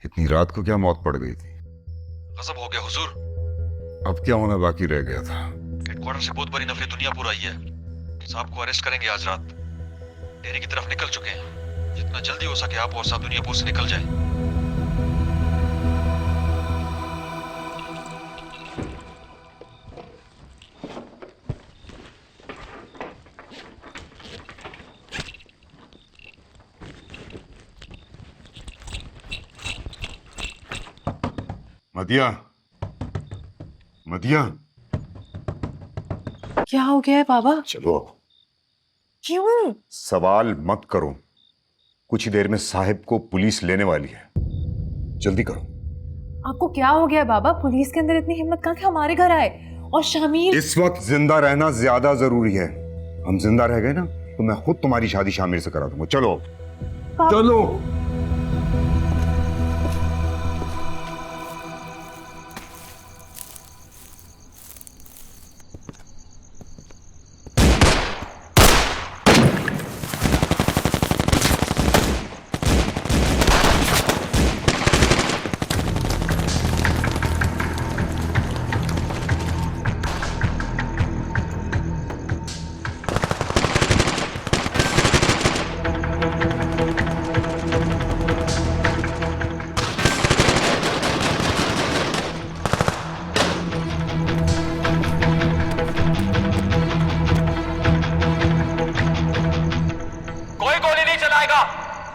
इतनी रात को क्या मौत पड़ गई थी? गजब हो गया हुजूर। अब क्या होना बाकी रह गया था? हेडक्वार्टर से बहुत बड़ी नफरी दुनिया पूर आई है। साहब को अरेस्ट करेंगे आज रात। डेरे की तरफ निकल चुके हैं। जितना जल्दी हो सके आप और साहब दुनिया पूर से निकल जाए। मदिया, मदिया, क्या हो गया है बाबा? चलो। क्यों? सवाल मत करो। कुछ ही देर में साहिब को पुलिस लेने वाली है। जल्दी करो। आपको क्या हो गया है बाबा? पुलिस के अंदर इतनी हिम्मत कहाँ कि हमारे घर आए? और शामिर इस वक्त जिंदा रहना ज्यादा जरूरी है। हम जिंदा रह गए ना तो मैं खुद तुम्हारी शादी शामिर से करा दूंगा। चलो चलो।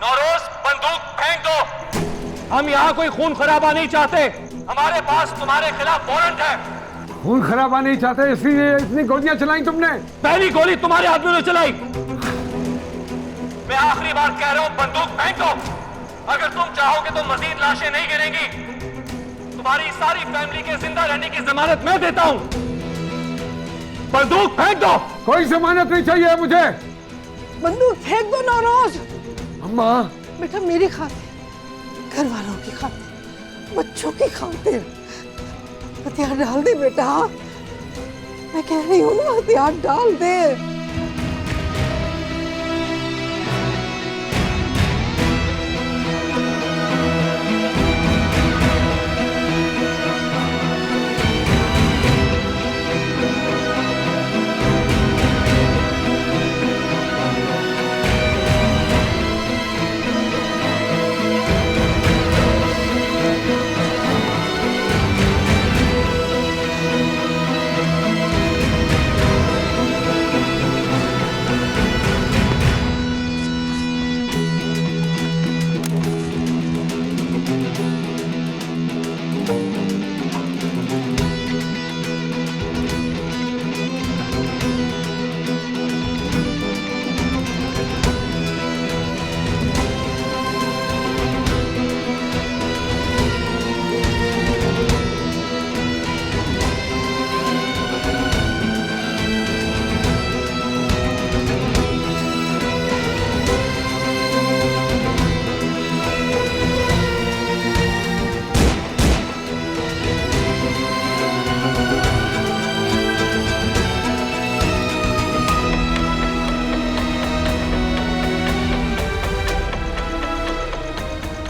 नौरोज, बंदूक फेंक दो। हम यहाँ कोई खून खराबा नहीं चाहते। हमारे पास तुम्हारे खिलाफ वारंट है। खून खराबा नहीं चाहते इसलिए इतनी गोलियां चलाई तुमने? पहली गोली तुम्हारे आदमी ने चलाई। मैं आखिरी बार कह रहा हूँ, बंदूक फेंक दो। अगर तुम चाहोगे तो मजीद लाशें नहीं गिरेंगी। तुम्हारी सारी फैमिली के जिंदा रहने की जमानत मैं देता हूँ। बंदूक फेंक दो। कोई जमानत नहीं चाहिए मुझे। बंदूक फेंक दो नौरोज। अम्मा, बेटा मेरी खातिर, घर वालों की खातिर, बच्चों की खातिर हथियार डाल दे बेटा। मैं कह रही हूँ ना, हथियार डाल दे।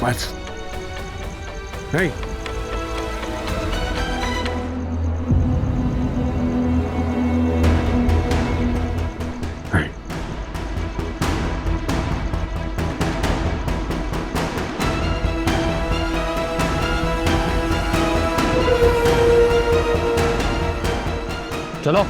बस नहीं। नहीं। चलो।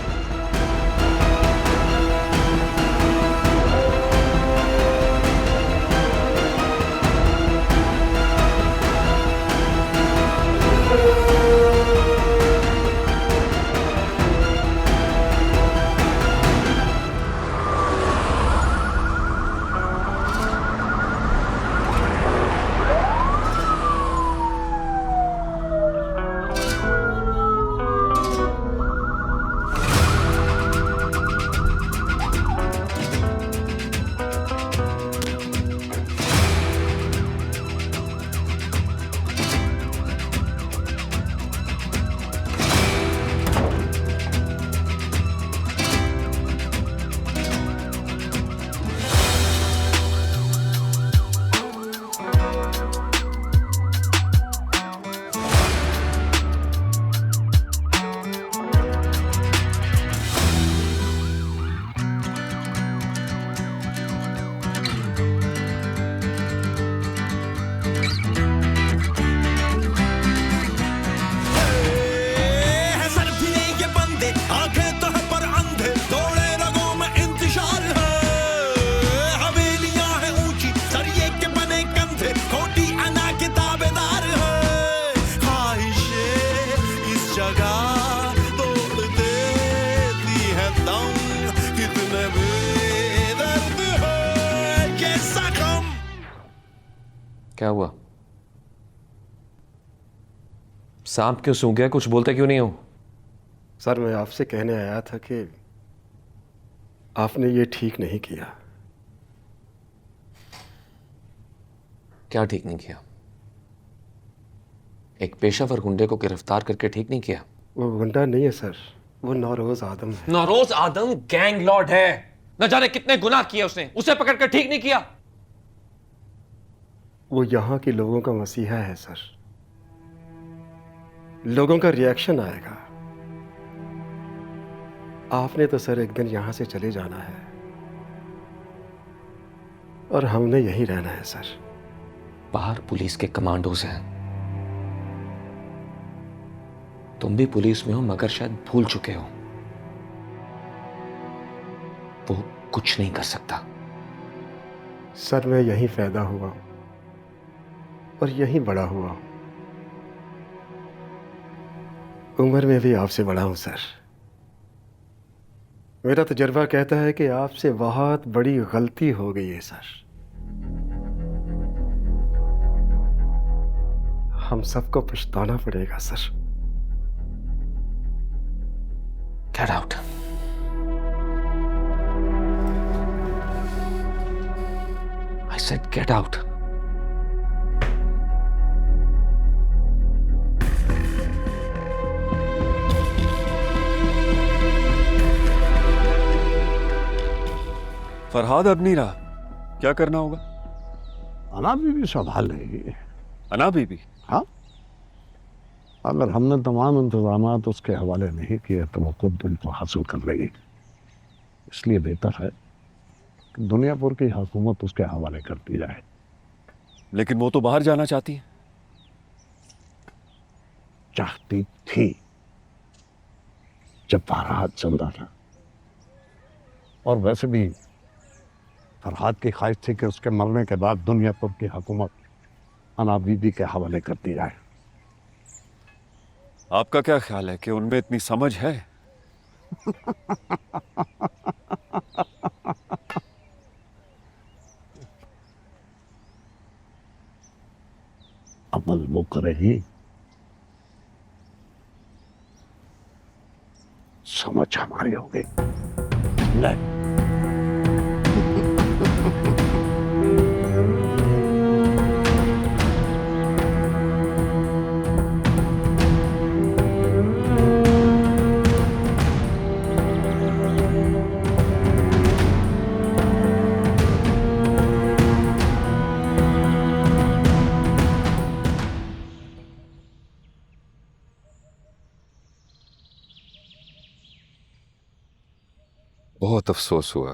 क्या हुआ? सांप क्यों सूंघ गया? कुछ बोलते क्यों नहीं हो? सर मैं आपसे कहने आया था कि आपने ये ठीक नहीं किया। क्या ठीक नहीं किया? एक पेशावर गुंडे को गिरफ्तार करके ठीक नहीं किया? वो गुंडा नहीं है सर, वो नौरोज आदम है। नौरोज आदम गैंग लॉर्ड है, न जाने कितने गुनाह किए उसने, उसे पकड़कर ठीक नहीं किया। वो यहाँ के लोगों का मसीहा है सर, लोगों का रिएक्शन आएगा। आपने तो सर एक दिन यहां से चले जाना है और हमने यहीं रहना है सर। बाहर पुलिस के कमांडोज हैं, तुम भी पुलिस में हो मगर शायद भूल चुके हो, वो कुछ नहीं कर सकता। सर मैं यहीं पैदा हुआ हूं और यहीं बड़ा हुआ हूं, उम्र में भी आपसे बड़ा हूं सर। मेरा तजर्बा कहता है कि आपसे बहुत बड़ी गलती हो गई है सर। हम सबको पछताना पड़ेगा sir. Get out. I said get out. Farhad अब नहीं रहा, क्या करना होगा? अना बीबी संभाल लेगी। अना बीबी? हाँ, अगर हमने तमाम इंतजाम उसके हवाले नहीं किए तो वो खुद दिल को हासिल कर लेगी। इसलिए बेहतर है कि दुनियापुर की हुकूमत उसके हवाले कर दी जाए। लेकिन वो तो बाहर जाना चाहती है। चाहती थी जब फरहाद जिंदा था, और वैसे भी फरहाद की ख्वाहिश थी कि उसके मरने के बाद दुनियापुर की हुकूमत अना बीबी के हवाले कर दी जाए। आपका क्या ख्याल है कि उनमें इतनी समझ है? अमल वो करेगी, समझ हमारी होगी। नहीं, बहुत अफसोस हुआ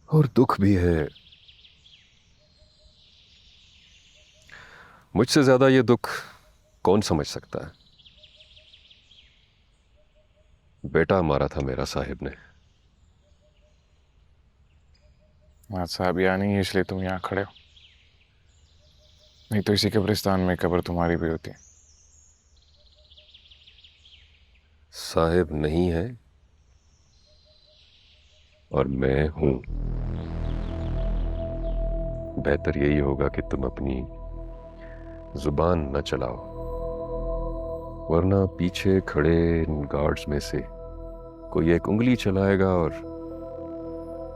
और दुख भी है। मुझसे ज्यादा ये दुख कौन समझ सकता है? बेटा मारा था मेरा साहिब ने। साहब यहाँ नहीं है इसलिए तुम यहाँ खड़े हो, नहीं तो इसी कब्रिस्तान में कब्र तुम्हारी भी होती। साहिब नहीं है और मैं हूं। बेहतर यही होगा कि तुम अपनी जुबान न चलाओ, वरना पीछे खड़े इन गार्ड्स में से कोई एक उंगली चलाएगा और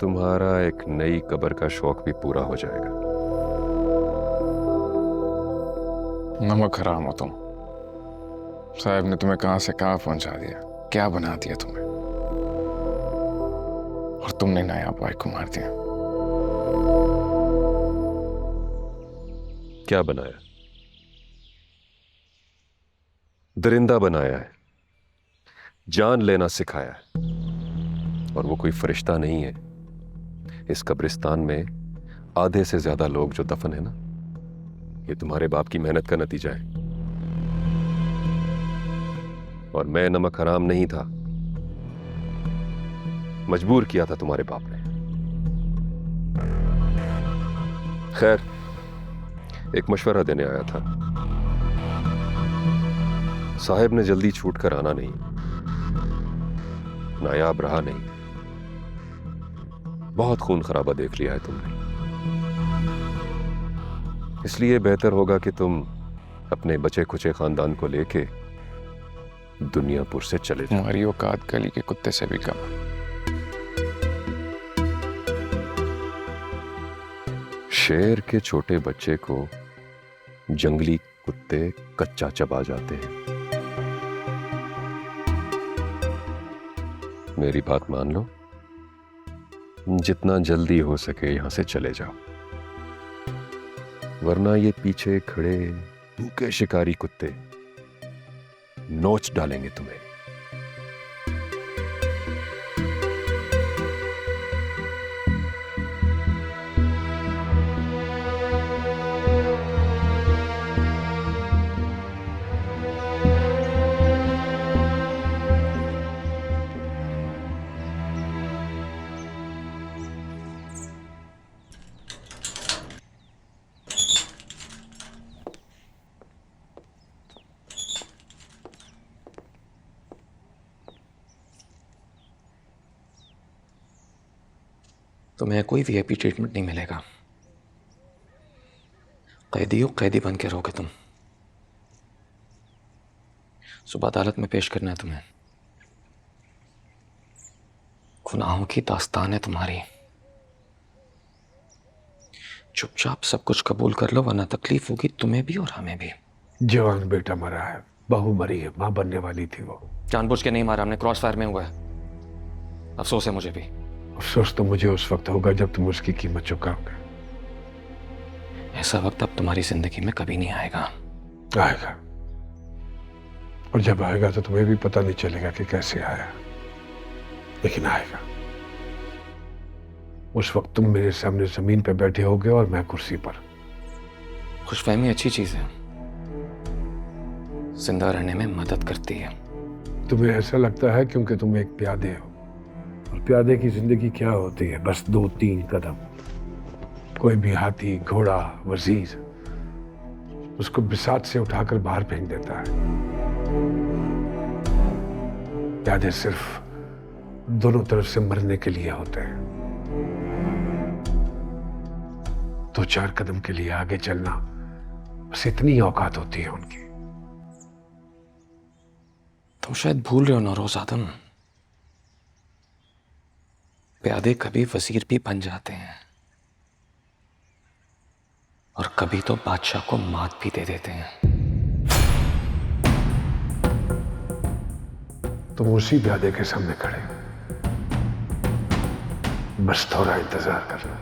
तुम्हारा एक नई कब्र का शौक भी पूरा हो जाएगा। नमक हराम हो तुम। साहब ने तुम्हें कहां से कहां पहुंचा दिया, क्या बना दिया तुम्हें, और तुमने नया भाई को मार दिया। क्या बनाया? दरिंदा बनाया है, जान लेना सिखाया है। और वो कोई फरिश्ता नहीं है। इस कब्रिस्तान में आधे से ज्यादा लोग जो दफन है ना, ये तुम्हारे बाप की मेहनत का नतीजा है। और मैं नमक हराम नहीं था, मजबूर किया था तुम्हारे बाप ने। खैर, एक मशवरा देने आया था। साहिब ने जल्दी छूट कर आना नहीं, नायाब रहा नहीं। बहुत खून खराबा देख लिया है तुमने। इसलिए बेहतर होगा कि तुम अपने बचे खुचे खानदान को लेके दुनियापुर से चले जाओ। तुम्हारी औकात गली के कुत्ते से भी कम है। शेर के छोटे बच्चे को जंगली कुत्ते कच्चा चबा जाते हैं। मेरी बात मान लो, जितना जल्दी हो सके यहां से चले जाओ, वरना ये पीछे खड़े भूखे शिकारी कुत्ते नोच डालेंगे तुम्हें। तुम्हें कोई वीआईपी ट्रीटमेंट नहीं मिलेगा। कैदी हो, कैदी बन के रहोगे तुम। सुबह अदालत में पेश करना है तुम्हें। गुनाहों की दास्तान है तुम्हारी। चुपचाप सब कुछ कबूल कर लो, वरना तकलीफ होगी तुम्हें भी और हमें भी। जवान बेटा मरा है, बहू मरी है, मां बनने वाली थी वो। जानबूझ के नहीं मारा, हमने क्रॉस फायर में हुआ है। अफसोस है मुझे भी। अफसोस तो मुझे उस वक्त होगा जब तुम उसकी कीमत चुकाओगे। ऐसा वक्त अब तुम्हारी जिंदगी में कभी नहीं आएगा। आएगा, और जब आएगा तो तुम्हें भी पता नहीं चलेगा कि कैसे आया, लेकिन आएगा। उस वक्त तुम मेरे सामने जमीन पे बैठे होगे और मैं कुर्सी पर। खुशफहमी अच्छी चीज है, जिंदा रहने में मदद करती है। तुम्हें ऐसा लगता है क्योंकि तुम एक प्यादे हो, और प्यादे की जिंदगी क्या होती है? बस 2-3 कदम। कोई भी हाथी, घोड़ा, वजीर उसको बिसात से उठाकर बाहर फेंक देता है। प्यादे सिर्फ दोनों तरफ से मरने के लिए होते हैं। 2-4 कदम के लिए आगे चलना, बस इतनी औकात होती है उनकी। तुम शायद भूल रहे हो नौरोज आदम, प्यादे कभी वजीर भी बन जाते हैं, और कभी तो बादशाह को मात भी दे देते हैं। तुम उसी प्यादे के सामने खड़े, बस थोड़ा इंतजार कर लो।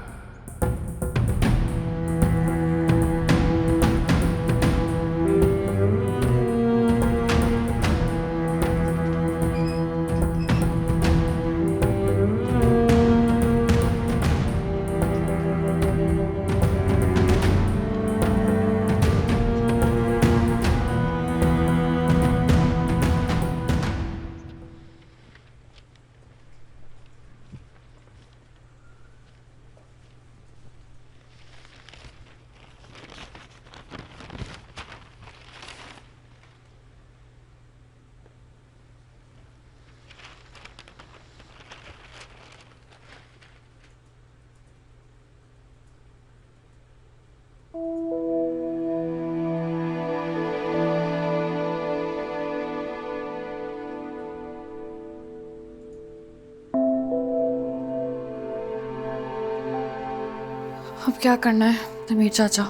अब क्या करना है अमीर चाचा?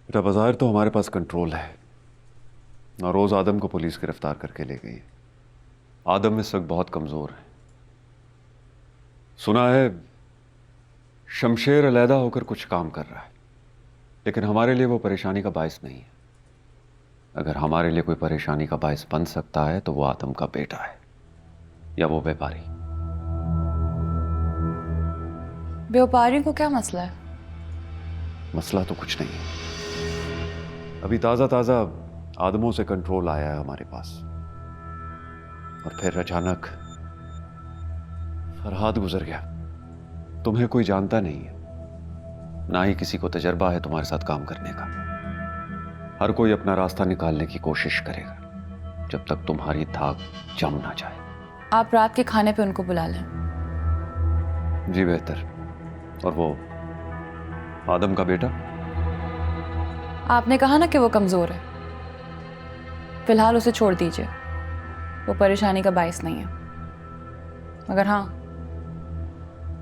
बेटा, बाजार तो हमारे पास कंट्रोल है। नौरोज आदम को पुलिस गिरफ्तार करके ले गई है। आदम इस वक्त बहुत कमजोर है। सुना है शमशेर अलहदा होकर कुछ काम कर रहा है, लेकिन हमारे लिए वो परेशानी का बायस नहीं है। अगर हमारे लिए कोई परेशानी का बायस बन सकता है तो वो आदम का बेटा है, या वो व्यापारी। व्यापारी को क्या मसला है? मसला तो कुछ नहीं है। अभी ताजा ताजा आदमों से कंट्रोल आया है हमारे पास, और फिर अचानक फरहाद गुजर गया। तुम्हें कोई जानता नहीं है, ना ही किसी को तजर्बा है तुम्हारे साथ काम करने का। हर कोई अपना रास्ता निकालने की कोशिश करेगा जब तक तुम्हारी धाक जम ना जाए। आप रात के खाने पे उनको बुला लें। जी बेहतर। और वो आदम का बेटा? आपने कहा ना कि वो कमजोर है, फिलहाल उसे छोड़ दीजिए, वो परेशानी का बायस नहीं है। मगर हाँ,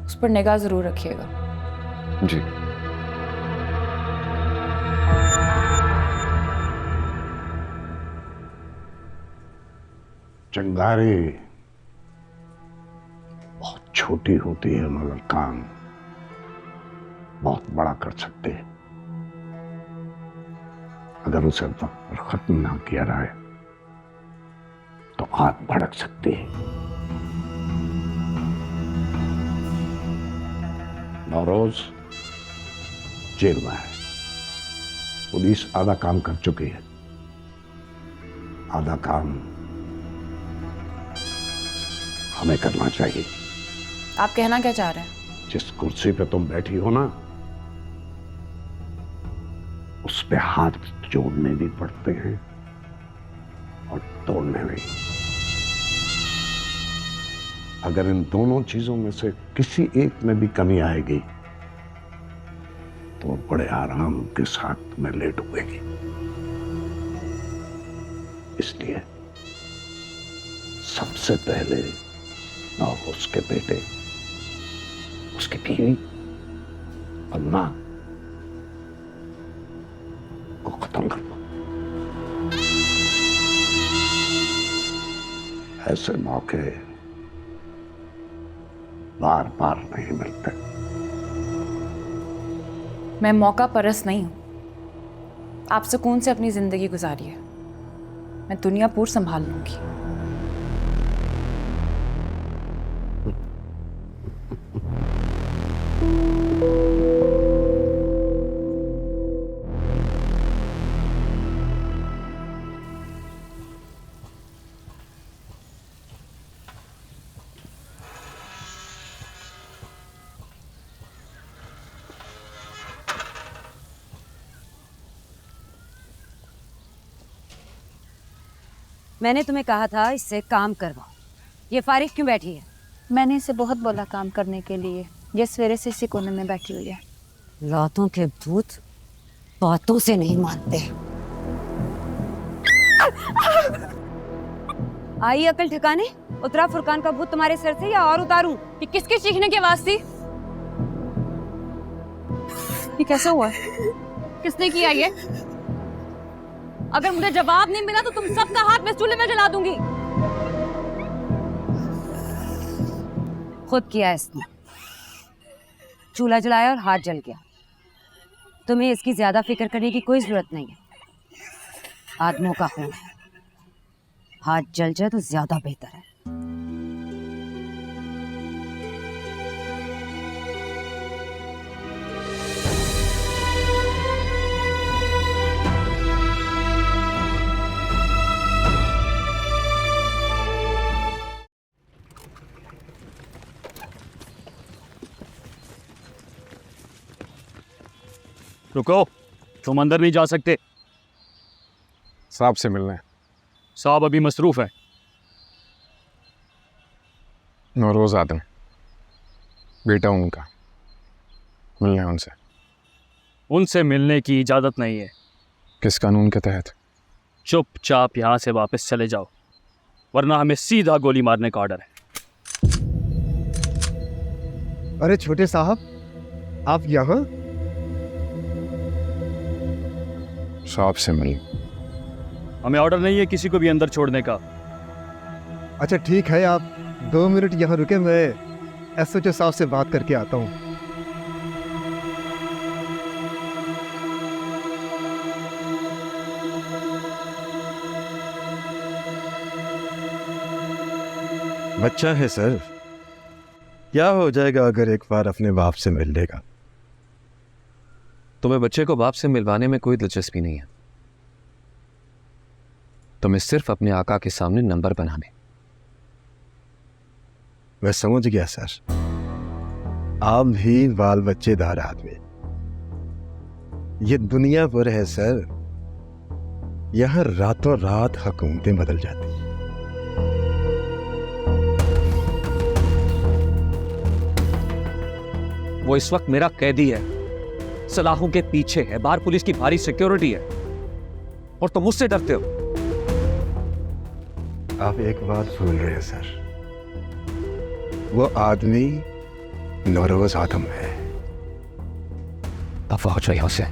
उस पर निगाह जरूर रखिएगा। जी। चिंगारी बहुत छोटी होती है मगर काम बहुत बड़ा कर सकती है। अगर उसे वक्त पर खत्म ना किया जाए तो आग भड़क सकती है। नौरोज जेल में है। पुलिस आधा काम कर चुकी है, आधा काम हमें करना चाहिए। आप कहना क्या चाह रहे हैं? जिस कुर्सी पे तुम बैठी हो ना, उस पे हाथ जोड़ने भी पड़ते हैं और तोड़ने भी। अगर इन दोनों चीजों में से किसी एक में भी कमी आएगी तो बड़े आराम के साथ में लेट हुएगी। इसलिए सबसे पहले और उसके बेटे, उसकी बीवी और मां को खत्म कर दो। ऐसे मौके बार बार नहीं मिलते। मैं मौका परस्त नहीं हूं। आप सुकून से अपनी जिंदगी गुजारिए, मैं दुनिया पूर संभाल लूंगी। मैंने तुम्हें कहा था इससे काम करवाओ, ये फारिग क्यों बैठी है? मैंने इसे बहुत बोला काम करने के लिए, ये सवेरे से इसी कोने में बैठी हुई है। लातों के भूत बातों से नहीं मानते। आई अकल ठिकाने? उतरा फुरकान का भूत तुम्हारे सर से या और उतारूं? ये किसके चीखने की आवाज थी? ये कैसे हुआ? किसने किया ये? अगर मुझे जवाब नहीं मिला तो तुम सबका हाथ मैं चूल्हे में जला दूंगी। खुद किया इसने, चूल्हा जलाया और हाथ जल गया। तुम्हें इसकी ज्यादा फिक्र करने की कोई जरूरत नहीं है। आदमों का खून है, हाथ जल जाए तो ज्यादा बेहतर है। रुको, तुम अंदर नहीं जा सकते। साहब से मिलना है। साहब अभी मसरूफ है। नौरोज आदम, बेटा उनका, मिलना है उनसे। उनसे मिलने की इजाज़त नहीं है। किस कानून के तहत? चुपचाप यहाँ से वापस चले जाओ, वरना हमें सीधा गोली मारने का ऑर्डर है। अरे छोटे साहब, आप यहाँ? साहब से मिल। हमें ऑर्डर नहीं है किसी को भी अंदर छोड़ने का। अच्छा ठीक है, आप 2 मिनट यहाँ रुके, मैं एसओच साहब से बात करके आता हूँ। बच्चा है सर, क्या हो जाएगा अगर एक बार अपने बाप से मिल लेगा? तुम्हें बच्चे को बाप से मिलवाने में कोई दिलचस्पी नहीं है। तुम्हें सिर्फ अपने आका के सामने नंबर बनाने। मैं समझ गया सर, आप भी बाल बच्चेदार आदमी। ये दुनिया पर है सर, यहां रातों रात हुकूमतें बदल जाती हैं। वो इस वक्त मेरा कैदी है, सलाखों के पीछे है, बाहर पुलिस की भारी सिक्योरिटी है, और तुम मुझसे डरते हो। आप एक बात भूल रहे हैं सर, वो आदमी नौरोज आदम है। दफा हो जाओ यहां से।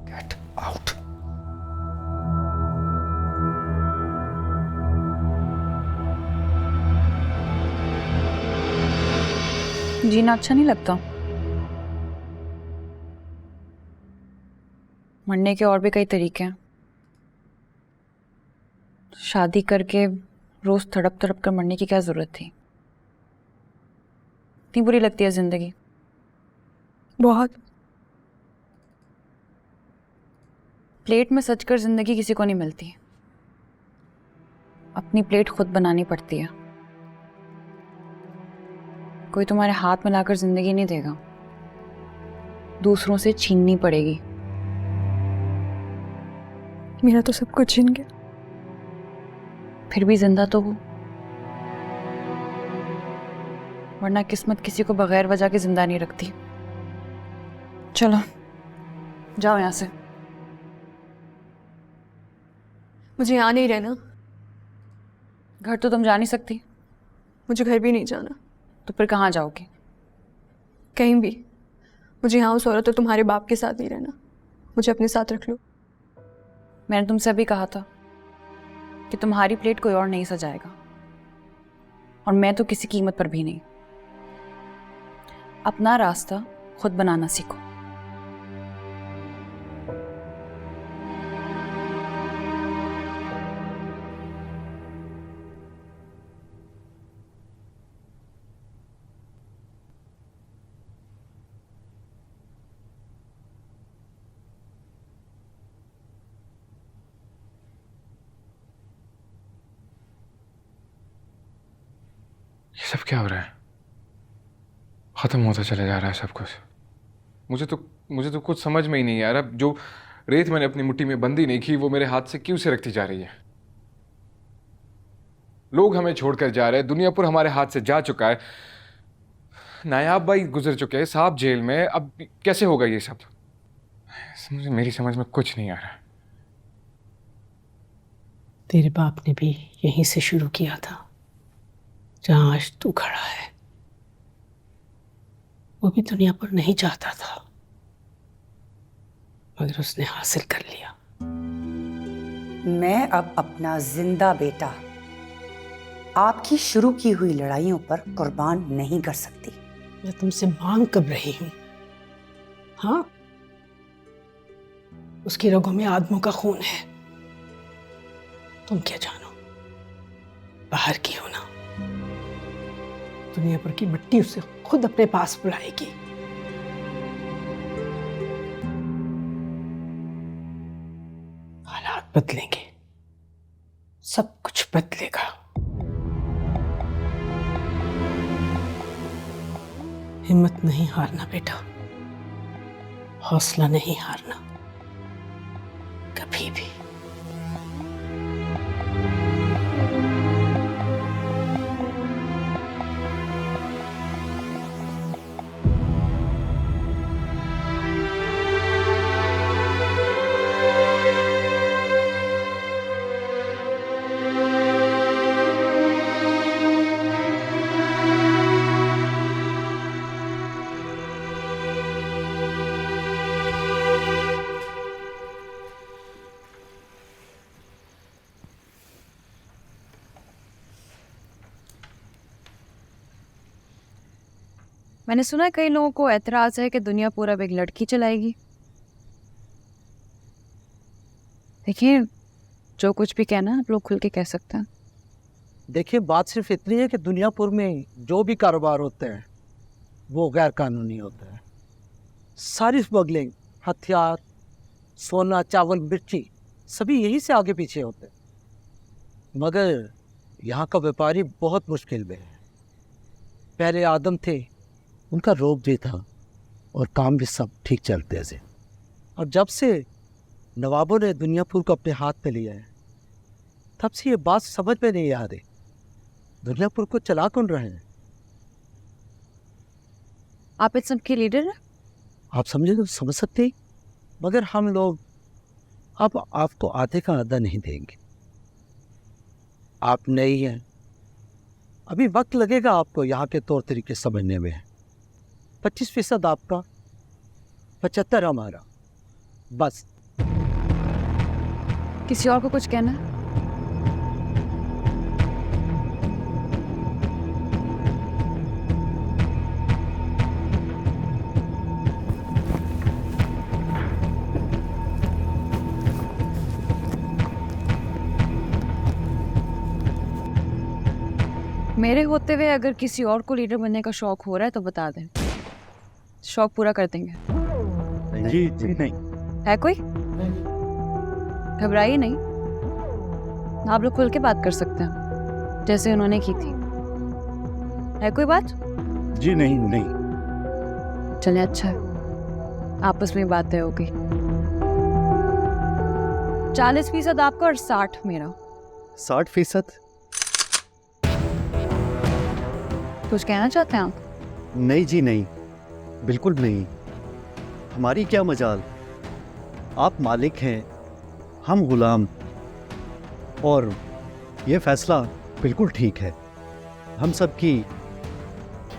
Get out. जीना अच्छा नहीं लगता? मरने के और भी कई तरीके हैं। शादी करके रोज तड़प तड़प कर मरने की क्या जरूरत थी? इतनी बुरी लगती है जिंदगी? बहुत। प्लेट में सजकर जिंदगी किसी को नहीं मिलती, अपनी प्लेट खुद बनानी पड़ती है। कोई तुम्हारे हाथ में लाकर जिंदगी नहीं देगा, दूसरों से छीननी पड़ेगी। मेरा तो सब कुछ छीन गया, फिर भी जिंदा तो हूं, वरना किस्मत किसी को बगैर वजह के जिंदा नहीं रखती। चलो जाओ यहां से। मुझे यहाँ नहीं रहना। घर तो तुम जा नहीं सकती। मुझे घर भी नहीं जाना। तो फिर कहाँ जाओगे? कहीं भी। मुझे यहाँ उस औरत और तुम्हारे बाप के साथ नहीं रहना। मुझे अपने साथ रख लो। मैंने तुमसे अभी कहा था कि तुम्हारी प्लेट कोई और नहीं सजाएगा, और मैं तो किसी कीमत पर भी नहीं। अपना रास्ता खुद बनाना सीखो। ये सब क्या हो रहा है? खत्म होता चला जा रहा है सब कुछ। मुझे तो कुछ समझ में ही नहीं आ रहा। जो रेत मैंने अपनी मुट्ठी में बंदी नहीं की, वो मेरे हाथ से क्यों से रखती जा रही है। लोग हमें छोड़कर जा रहे हैं, दुनियापुर हमारे हाथ से जा चुका है, नायाब भाई गुजर चुके हैं, साहब जेल में। अब कैसे होगा ये सब? मेरी समझ में कुछ नहीं आ रहा। तेरे बाप ने भी यहीं से शुरू किया था, जहां आज तू खड़ा है। वो भी दुनिया पर नहीं चाहता था, मगर उसने हासिल कर लिया। मैं अब अपना जिंदा बेटा आपकी शुरू की हुई लड़ाइयों पर कुर्बान नहीं कर सकती। मैं तुमसे मांग कर रही हूं। हाँ, उसकी रगों में आदमों का खून है। तुम क्या जानो, बाहर की हो ना। दुनिया भर की मिट्टी उसे खुद अपने पास बुलाएगी। हालात बदलेंगे, सब कुछ बदलेगा। हिम्मत नहीं हारना बेटा, हौसला नहीं हारना कभी भी। मैंने सुना है कई लोगों को एतराज है कि दुनिया पूरा अब एक लड़की चलाएगी। देखिए, जो कुछ भी कहना आप लोग खुल के कह सकते हैं। देखिए, बात सिर्फ इतनी है कि दुनियापुर में जो भी कारोबार होते हैं वो गैर कानूनी होता है। सारी स्मगलिंग, हथियार, सोना, चावल, मिर्ची, सभी यहीं से आगे पीछे होते हैं। मगर यहाँ का व्यापारी बहुत मुश्किल में है। पहले आदम थे, उनका रोब भी था और काम भी सब ठीक चलते थे। और जब से नवाबों ने दुनियापुर को अपने हाथ में लिया है, तब से ये बात समझ में नहीं आ रही, दुनियापुर को चला कौन रहे हैं। आप इस सब के लीडर हैं? आप समझे तो समझ सकते हैं, मगर हम लोग अब आपको आधे का आधा नहीं देंगे। आप नई हैं, अभी वक्त लगेगा आपको यहाँ के तौर तरीके समझने में। 25% आपका, 75 हमारा, बस। किसी और को कुछ कहना है? मेरे होते हुए अगर किसी और को लीडर बनने का शौक हो रहा है तो बता दें, शौक पूरा कर देंगे। जी जी नहीं। है कोई? घबराइए नहीं, आप लोग खुल के बात कर सकते हैं जैसे उन्होंने की थी। है कोई बात? जी नहीं नहीं। चलिए अच्छा है, आपस में बात तय हो गई। 40% आपका और 60 मेरा। 60%? कुछ कहना चाहते हैं आप? नहीं जी नहीं, बिल्कुल नहीं। हमारी क्या मजाल, आप मालिक हैं, हम गुलाम, और ये फैसला बिल्कुल ठीक है। हम सब की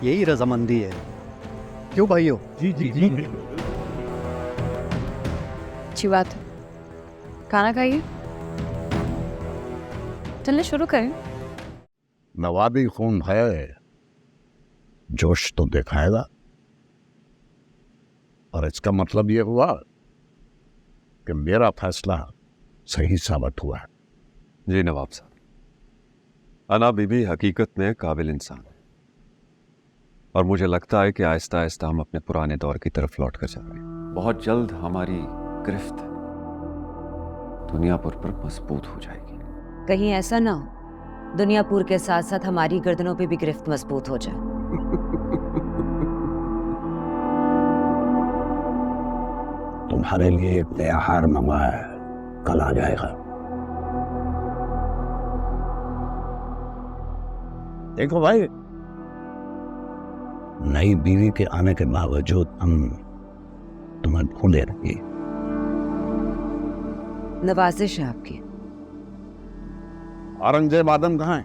यही रजामंदी है, क्यों भाइयों? जी जी जी। अच्छी बात है, खाना खाइए। चलिए शुरू करें। नवाबी खून है, जोश तो दिखाएगा। और इसका मतलब ये हुआ कि मेरा फैसला सही साबित हुआ है। जी नवाब साहब, अना बीबी हकीकत में काबिल इंसान है, और मुझे लगता है कि आहिस्ता आहिस्ता हम अपने पुराने दौर की तरफ लौट कर जा रहे हैं। बहुत जल्द हमारी गिरफ्त दुनियापुर पर मजबूत हो जाएगी। कहीं ऐसा ना हो दुनियापुर के साथ साथ हमारी गर्दनों पे भी गिरफ्त मजबूत हो जाए। तुम्हारे लिए एक नया हार मंगा है, कल आ जाएगा। देखो भाई, नई बीवी के आने के बावजूद हम तुम्हें ढूंढे रहे। नवाजिश है आपकी। औरंगजेब आदम कहाँ है?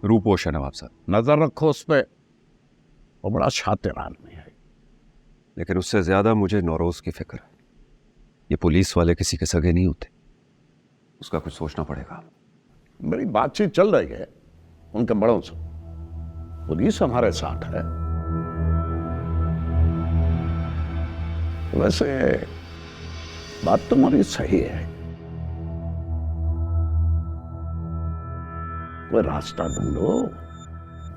रूपोश है नवाब साहब। नजर रखो उस पे, वो बड़ा शातिर आदमी है। लेकिन उससे ज्यादा मुझे नौरोज की फिक्र है। ये पुलिस वाले किसी के सगे नहीं होते, उसका कुछ सोचना पड़ेगा। मेरी बातचीत चल रही है उनके बड़ों से, पुलिस हमारे साथ है। वैसे बात तुम्हारी सही है, कोई रास्ता ढूंढो,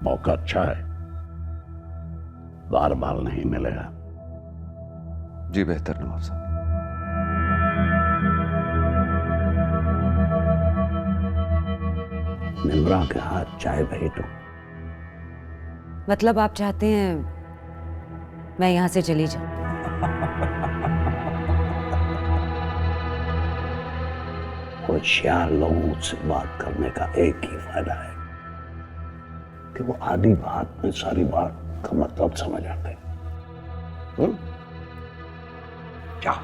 मौका अच्छा है, बार बार नहीं मिलेगा। जी बेहतर नवाब साहब। निमरा के हाथ चाय भेज दो। मतलब आप चाहते हैं मैं यहां से चली जाऊं? होशियार लोगों से बात करने का एक ही फायदा है कि वो आधी बात में सारी बात का मतलब समझ आते हैं। क्या?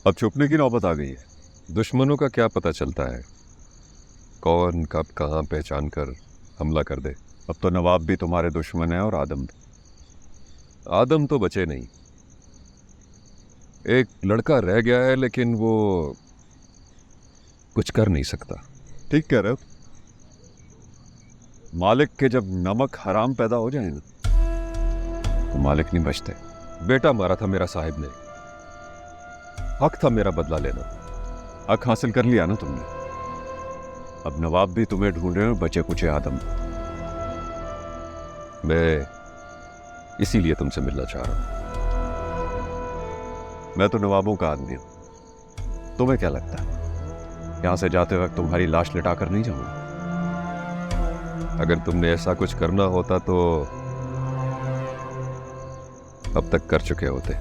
अब छुपने की नौबत आ गई है। दुश्मनों का क्या पता चलता है कौन कब कहां पहचान कर हमला कर दे। अब तो नवाब भी तुम्हारे दुश्मन है और आदम भी। आदम तो बचे नहीं, एक लड़का रह गया है, लेकिन वो कुछ कर नहीं सकता। ठीक कह रहे हो। मालिक के जब नमक हराम पैदा हो जाए ना, तो मालिक नहीं बचते। बेटा मारा था मेरा साहिब ने, हक था मेरा बदला लेना। हक हासिल कर लिया ना तुमने। अब नवाब भी तुम्हें ढूंढ रहे हैं, बचे कुचे आदम। मैं इसीलिए तुमसे मिलना चाह रहा हूं। मैं तो नवाबों का आदमी हूं। तुम्हें क्या लगता है यहां से जाते वक्त तुम्हारी लाश लिटाकर नहीं जाऊंगा? अगर तुमने ऐसा कुछ करना होता तो अब तक कर चुके होते।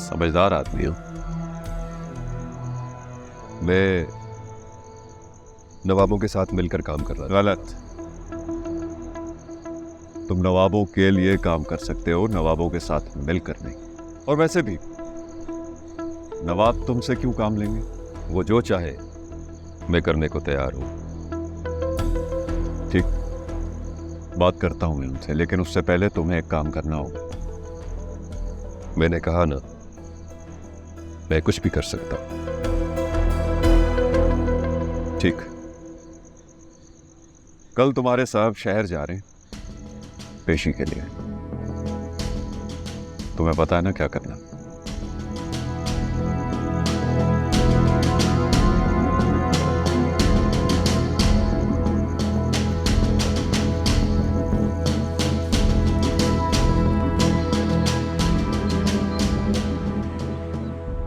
समझदार आदमी हूं मैं। नवाबों के साथ मिलकर काम कर रहा था। गलत। तुम नवाबों के लिए काम कर सकते हो, नवाबों के साथ मिलकर नहीं। और वैसे भी नवाब तुमसे क्यों काम लेंगे? वो जो चाहे मैं करने को तैयार हूं। ठीक, बात करता हूं मैं उनसे, लेकिन उससे पहले तुम्हें एक काम करना होगा। मैंने कहा ना, मैं कुछ भी कर सकता हूं। ठीक, कल तुम्हारे साहब शहर जा रहे हैं पेशी के लिए। तुम्हें पता है ना क्या करना?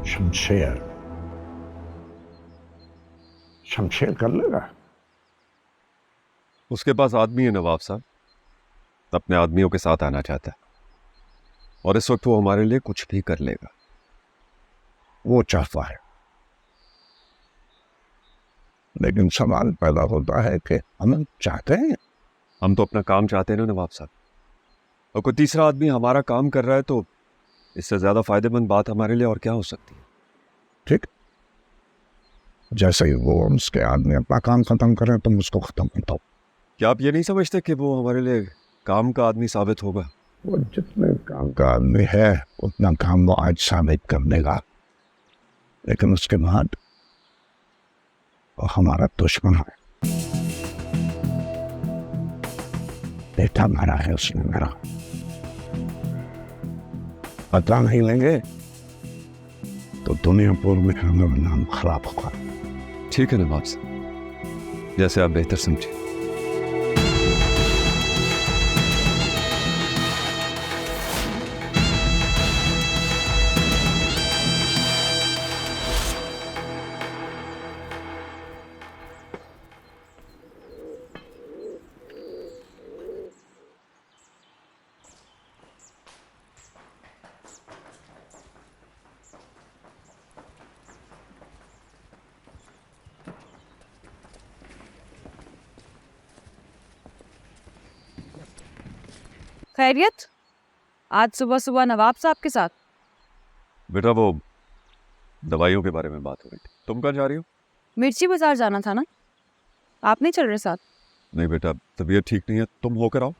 शमशेर, शमशेर कर लेगा। उसके पास आदमी है नवाब साहब, अपने आदमियों के साथ आना चाहता है और इस वक्त वो हमारे लिए कुछ भी कर लेगा। वो चाहता है, लेकिन सवाल पैदा होता है कि हम चाहते हैं। हम तो अपना काम चाहते हैं ना नवाब साहब, और कोई तीसरा आदमी हमारा काम कर रहा है तो इससे ज्यादा फायदेमंद बात हमारे लिए और क्या हो सकती है? ठीक, जैसे ही वो उसके आदमी अपना काम खत्म करें तुम उसको खत्म कर दो। क्या आप ये नहीं समझते कि वो हमारे लिए काम का आदमी साबित होगा? वो जितने काम का आदमी है उतना काम वो आज साबित कर देगा, लेकिन उसके बाद वो हमारा दुश्मन है। बेटा मारा है उसने मेरा, पता नहीं लेंगे तो दुनियापुर में हमारा नाम खराब होगा। ठीक है नवाब साहब, जैसे आप बेहतर समझे। खैरियत, आज सुबह सुबह नवाब साहब के साथ? बेटा वो दवाइयों के बारे में बात हो रही थी। तुम कहाँ जा रही हो? मिर्ची बाजार जाना था ना, आप नहीं चल रहे साथ? नहीं बेटा, तबीयत ठीक नहीं है, तुम होकर आओ।